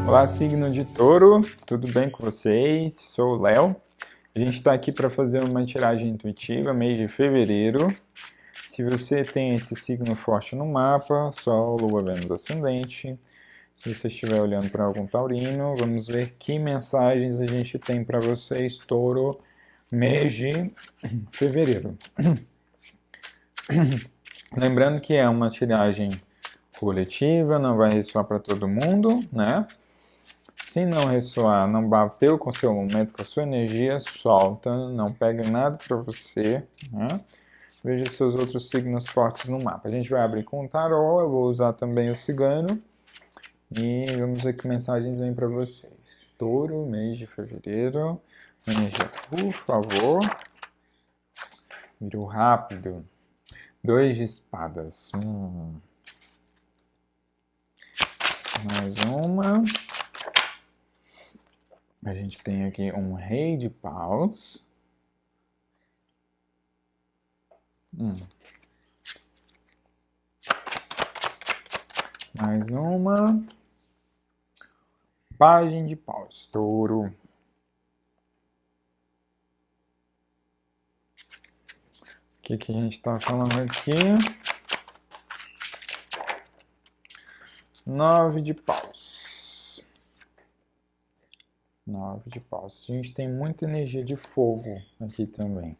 Olá, signo de Touro, tudo bem com vocês? Sou o Léo. A gente está aqui para fazer uma tiragem intuitiva, mês de fevereiro. Se você tem esse signo forte no mapa, Sol, Lua, Vênus, Ascendente. Se você estiver olhando para algum taurino, vamos ver que mensagens a gente tem para vocês, Touro, mês de fevereiro. Lembrando que é uma tiragem coletiva, não vai ressoar para todo mundo, né? Se não ressoar, não bateu com o seu momento, com a sua energia, solta, não pega nada para você, né? Veja seus outros signos fortes no mapa. A gente vai abrir com o tarô, eu vou usar também o cigano. E vamos ver que mensagens vêm para vocês. Touro, mês de fevereiro. Energia, por favor. Virou rápido. 2 de espadas. Mais uma. A gente tem aqui um rei de paus. Mais uma. Pajem de paus. Touro. O que a gente está falando aqui? 9 de paus. 9 de paus. A gente tem muita energia de fogo aqui também.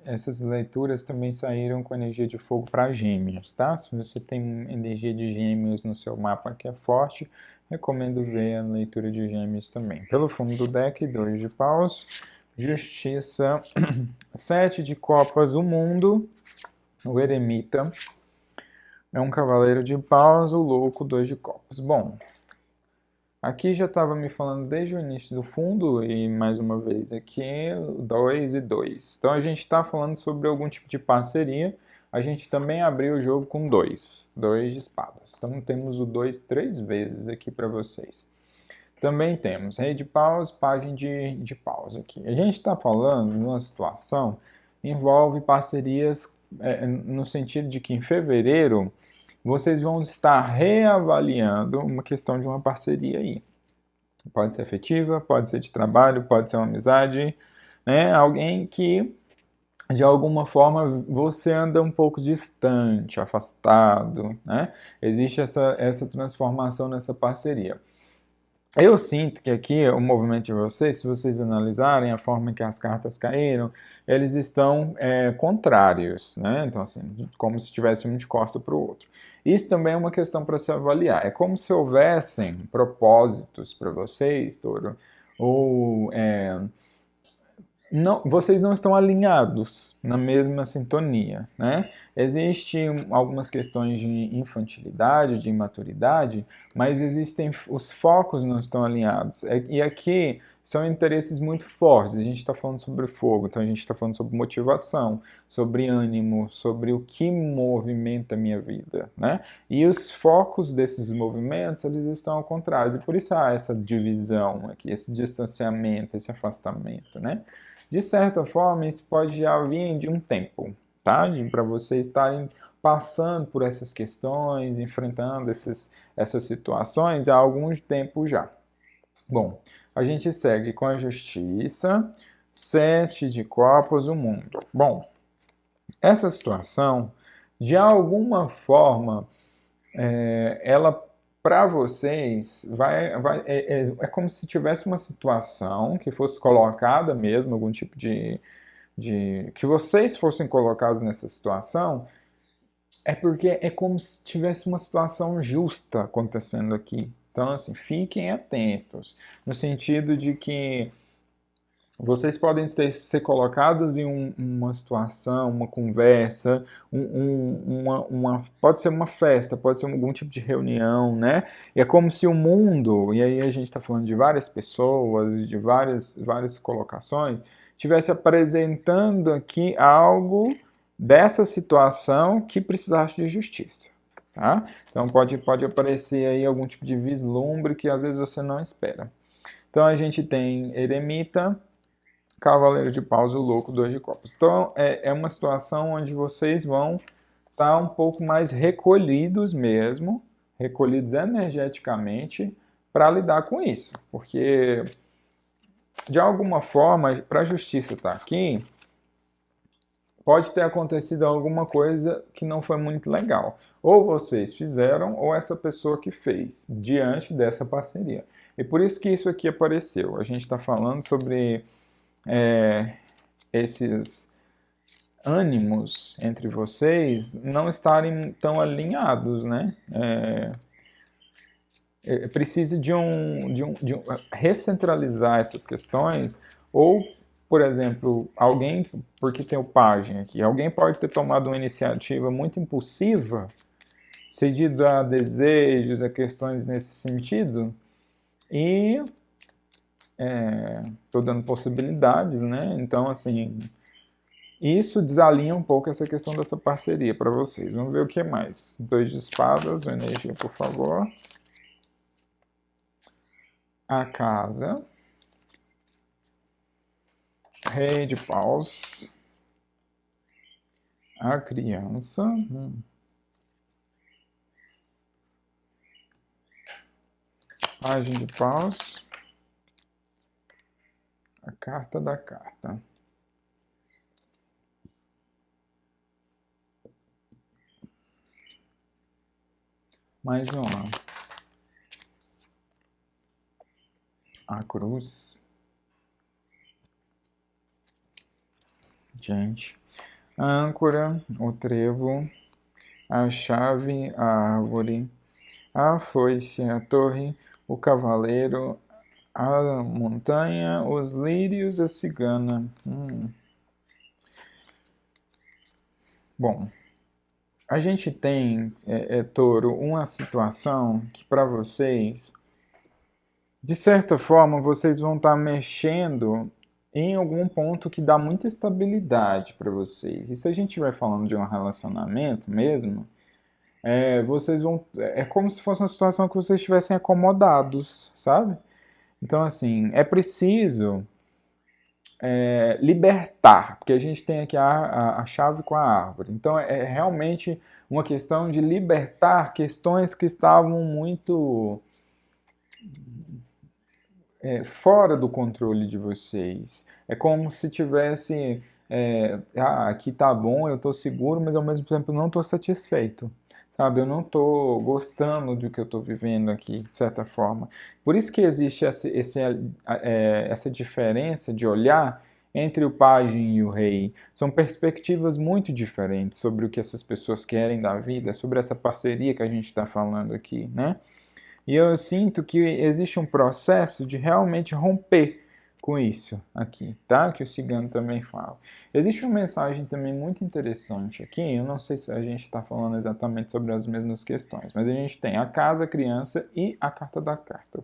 Essas leituras também saíram com energia de fogo para gêmeos, tá? Se você tem energia de gêmeos no seu mapa que é forte, recomendo ver a leitura de gêmeos também. Pelo fundo do deck, 2 de paus, justiça, 7 de copas, o mundo, o eremita, é um cavaleiro de paus, o louco, 2 de copas. Bom, aqui já estava me falando desde o início do fundo, e mais uma vez aqui, 2 e 2. Então a gente está falando sobre algum tipo de parceria. A gente também abriu o jogo com 2 de espadas. Então temos o 2 3 vezes aqui para vocês. Também temos rei de paus, pajem de paus aqui. A gente está falando de uma situação que envolve parcerias no sentido de que em fevereiro vocês vão estar reavaliando uma questão de uma parceria aí. Pode ser afetiva, pode ser de trabalho, pode ser uma amizade, né? Alguém que, de alguma forma, você anda um pouco distante, afastado, né? Existe essa transformação nessa parceria. Eu sinto que aqui o movimento de vocês, se vocês analisarem a forma que as cartas caíram, eles estão contrários, né? Então, assim, como se tivesse um de costa para o outro. Isso também é uma questão para se avaliar. É como se houvessem propósitos para vocês, Touro, ou vocês não estão alinhados na mesma sintonia, né? Existem algumas questões de infantilidade, de imaturidade, mas os focos não estão alinhados. E aqui são interesses muito fortes. A gente está falando sobre fogo, então a gente está falando sobre motivação, sobre ânimo, sobre o que movimenta a minha vida, né? E os focos desses movimentos, eles estão ao contrário. E por isso há essa divisão aqui, esse distanciamento, esse afastamento, né? De certa forma, isso pode já vir de um tempo, tá? Para vocês estarem passando por essas questões, enfrentando essas situações há algum tempo já. Bom, a gente segue com a justiça, 7 de copas, o mundo. Bom, essa situação, de alguma forma, ela para vocês é como se tivesse uma situação que fosse colocada mesmo, algum tipo de que vocês fossem colocados nessa situação, é porque é como se tivesse uma situação justa acontecendo aqui. Então, assim, fiquem atentos, no sentido de que vocês podem ser colocados em uma situação, uma conversa, pode ser uma festa, pode ser algum tipo de reunião, né? E é como se o mundo, e aí a gente está falando de várias pessoas, de várias colocações, estivesse apresentando aqui algo dessa situação que precisasse de justiça. Tá? Então pode aparecer aí algum tipo de vislumbre que às vezes você não espera. Então a gente tem eremita, cavaleiro de paus, o louco, 2 de copas. Então é uma situação onde vocês vão estar um pouco mais recolhidos mesmo, recolhidos energeticamente para lidar com isso. Porque, de alguma forma, para a justiça estar aqui, pode ter acontecido alguma coisa que não foi muito legal. Ou vocês fizeram, ou essa pessoa que fez, diante dessa parceria. E por isso que isso aqui apareceu. A gente está falando sobre esses ânimos entre vocês não estarem tão alinhados, né? Precisa de recentralizar essas questões, ou, por exemplo, alguém, porque tem o pajem aqui, alguém pode ter tomado uma iniciativa muito impulsiva, cedido a desejos, a questões nesse sentido, e estou dando possibilidades, né? Então, assim, isso desalinha um pouco essa questão dessa parceria para vocês. Vamos ver o que mais. 2 de espadas, energia, por favor. A casa. Rei de paus. A criança. Página de paus. A carta da carta. Mais uma. A cruz. Gente. A âncora, o trevo, a chave, a árvore, a foice, a torre, o cavaleiro, a montanha, os lírios, a cigana. Bom, a gente tem, Touro, uma situação que para vocês, de certa forma, vocês vão estar mexendo em algum ponto que dá muita estabilidade para vocês. E se a gente estiver falando de um relacionamento mesmo, vocês vão. É como se fosse uma situação que vocês estivessem acomodados, sabe? Então, assim, é preciso libertar, porque a gente tem aqui a chave com a árvore. Então, é realmente uma questão de libertar questões que estavam muito fora do controle de vocês. É como se tivesse, aqui tá bom, eu tô seguro, mas ao mesmo tempo eu não tô satisfeito. Sabe, eu não tô gostando do que eu tô vivendo aqui, de certa forma. Por isso que existe essa diferença de olhar entre o pajem e o rei. São perspectivas muito diferentes sobre o que essas pessoas querem da vida, sobre essa parceria que a gente está falando aqui, né? E eu sinto que existe um processo de realmente romper com isso aqui, tá? Que o cigano também fala. Existe uma mensagem também muito interessante aqui, eu não sei se a gente está falando exatamente sobre as mesmas questões, mas a gente tem a casa, a criança e a carta da carta.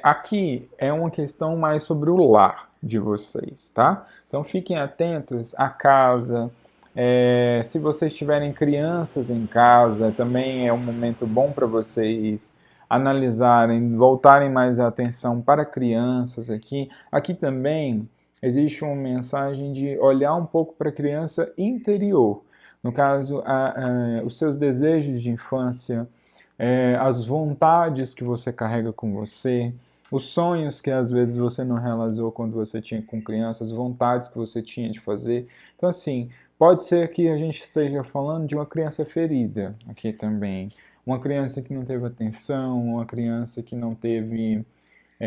Aqui é uma questão mais sobre o lar de vocês, tá? Então fiquem atentos à casa. Se vocês tiverem crianças em casa, também é um momento bom para vocês analisarem, voltarem mais a atenção para crianças aqui. Aqui também existe uma mensagem de olhar um pouco para a criança interior. No caso, os seus desejos de infância, as vontades que você carrega com você, os sonhos que às vezes você não realizou quando você tinha com criança, as vontades que você tinha de fazer. Então, assim, pode ser que a gente esteja falando de uma criança ferida aqui também. Uma criança que não teve atenção, uma criança que não teve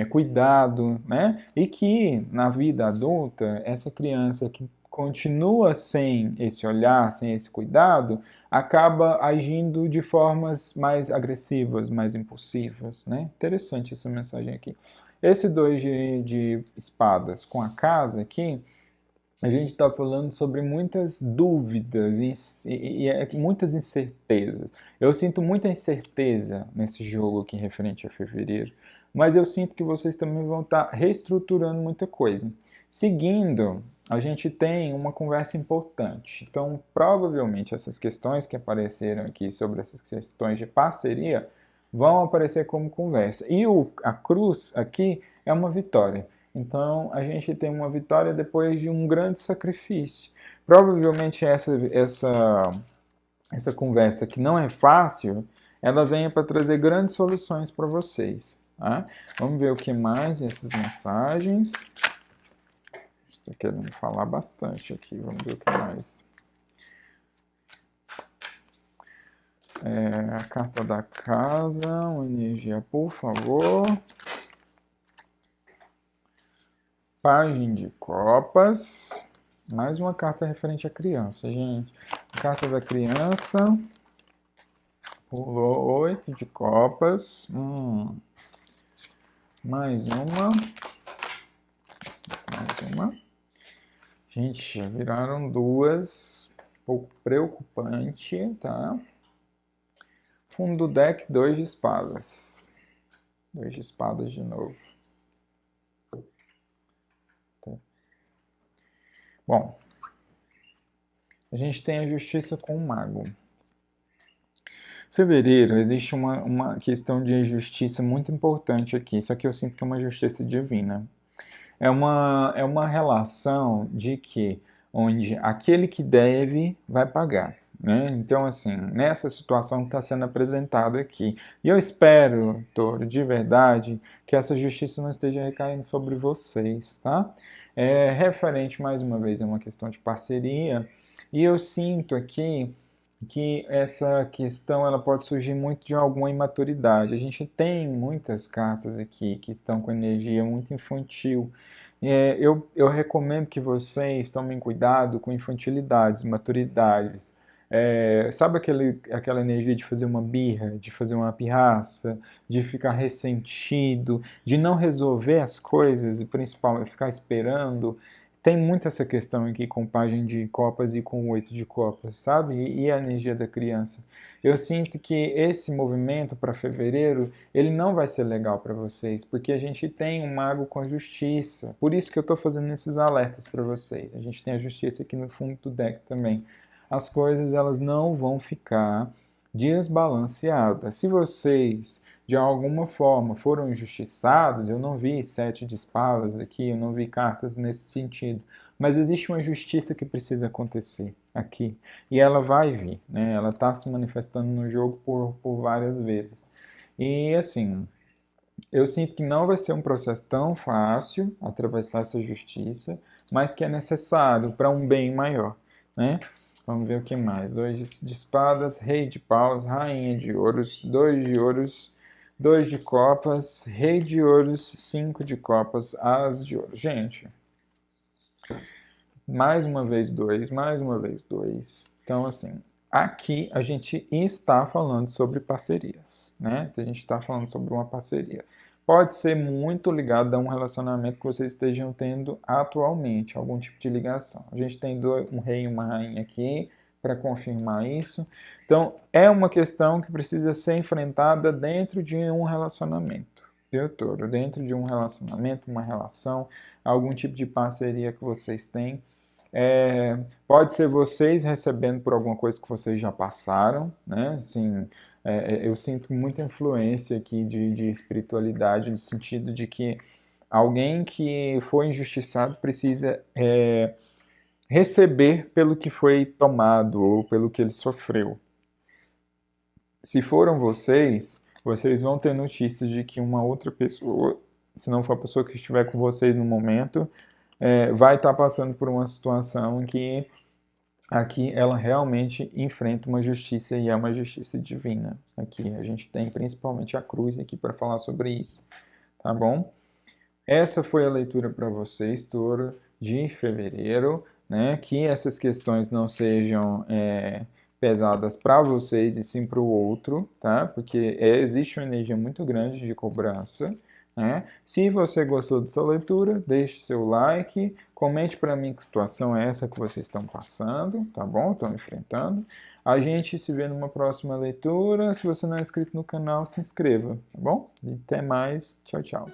cuidado, né? E que na vida adulta, essa criança que continua sem esse olhar, sem esse cuidado, acaba agindo de formas mais agressivas, mais impulsivas, né? Interessante essa mensagem aqui. Esse 2 de espadas com a casa aqui, a gente está falando sobre muitas dúvidas e muitas incertezas. Eu sinto muita incerteza nesse jogo aqui referente a fevereiro, mas eu sinto que vocês também vão estar reestruturando muita coisa. Seguindo, a gente tem uma conversa importante. Então, provavelmente, essas questões que apareceram aqui sobre essas questões de parceria vão aparecer como conversa. E a cruz aqui é uma vitória. Então, a gente tem uma vitória depois de um grande sacrifício. Provavelmente essa essa conversa que não é fácil, ela venha para trazer grandes soluções para vocês. Tá? Vamos ver o que mais essas mensagens. Estou querendo falar bastante aqui, vamos ver o que mais. A carta da casa, uma energia, por favor. Pajem de copas. Mais uma carta referente à criança, gente. Carta da criança. Pulou 8 de copas. Mais uma. Mais uma. Gente, já viraram duas. Um pouco preocupante, tá? Fundo do deck, 2 de espadas. 2 de espadas de novo. Tá. Bom, a gente tem a justiça com o mago. Fevereiro, existe uma questão de justiça muito importante aqui, só que eu sinto que é uma justiça divina. É uma relação de que, onde aquele que deve vai pagar. Né? Então, assim, nessa situação que está sendo apresentada aqui. E eu espero, Touro, de verdade, que essa justiça não esteja recaindo sobre vocês, tá? Referente, mais uma vez, a uma questão de parceria. E eu sinto aqui que essa questão ela pode surgir muito de alguma imaturidade. A gente tem muitas cartas aqui que estão com energia muito infantil. Eu recomendo que vocês tomem cuidado com infantilidades, imaturidades. Sabe aquela energia de fazer uma birra, de fazer uma pirraça, de ficar ressentido, de não resolver as coisas e principalmente ficar esperando? Tem muito essa questão aqui com pajem de copas e com 8 de copas, sabe? E a energia da criança. Eu sinto que esse movimento para fevereiro, ele não vai ser legal para vocês, porque a gente tem um mago com a justiça. Por isso que eu estou fazendo esses alertas para vocês. A gente tem a justiça aqui no fundo do deck também. As coisas, elas não vão ficar desbalanceadas. Se vocês de alguma forma foram injustiçados, eu não vi 7 de espadas aqui, eu não vi cartas nesse sentido, mas existe uma justiça que precisa acontecer aqui, e ela vai vir, né? Ela está se manifestando no jogo por várias vezes, e assim, eu sinto que não vai ser um processo tão fácil atravessar essa justiça, mas que é necessário para um bem maior, né? Vamos ver o que mais. 2 de espadas, rei de paus, rainha de ouros, 2 de ouros, 2 de copas, rei de ouros, 5 de copas, as de ouro. Gente, mais uma vez 2, mais uma vez 2. Então, assim, aqui a gente está falando sobre parcerias, né? A gente está falando sobre uma parceria. Pode ser muito ligado a um relacionamento que vocês estejam tendo atualmente, algum tipo de ligação. A gente tem um rei e uma rainha aqui para confirmar isso. Então, é uma questão que precisa ser enfrentada dentro de um relacionamento, viu, Touro? Dentro de um relacionamento, uma relação, algum tipo de parceria que vocês têm. Pode ser vocês recebendo por alguma coisa que vocês já passaram, né? Assim, eu sinto muita influência aqui de espiritualidade, no sentido de que alguém que foi injustiçado precisa receber pelo que foi tomado ou pelo que ele sofreu. Se foram vocês, vocês vão ter notícias de que uma outra pessoa, se não for a pessoa que estiver com vocês no momento, vai estar passando por uma situação em que aqui ela realmente enfrenta uma justiça e é uma justiça divina. Aqui a gente tem principalmente a cruz aqui para falar sobre isso, tá bom? Essa foi a leitura para vocês, Touro, de fevereiro, né? Que essas questões não sejam pesadas para vocês e sim para o outro, tá? Porque existe uma energia muito grande de cobrança, né? Se você gostou dessa leitura, deixe seu like, comente para mim que situação é essa que vocês estão passando, tá bom? Estão enfrentando. A gente se vê numa próxima leitura. Se você não é inscrito no canal, se inscreva, tá bom? E até mais. Tchau, tchau.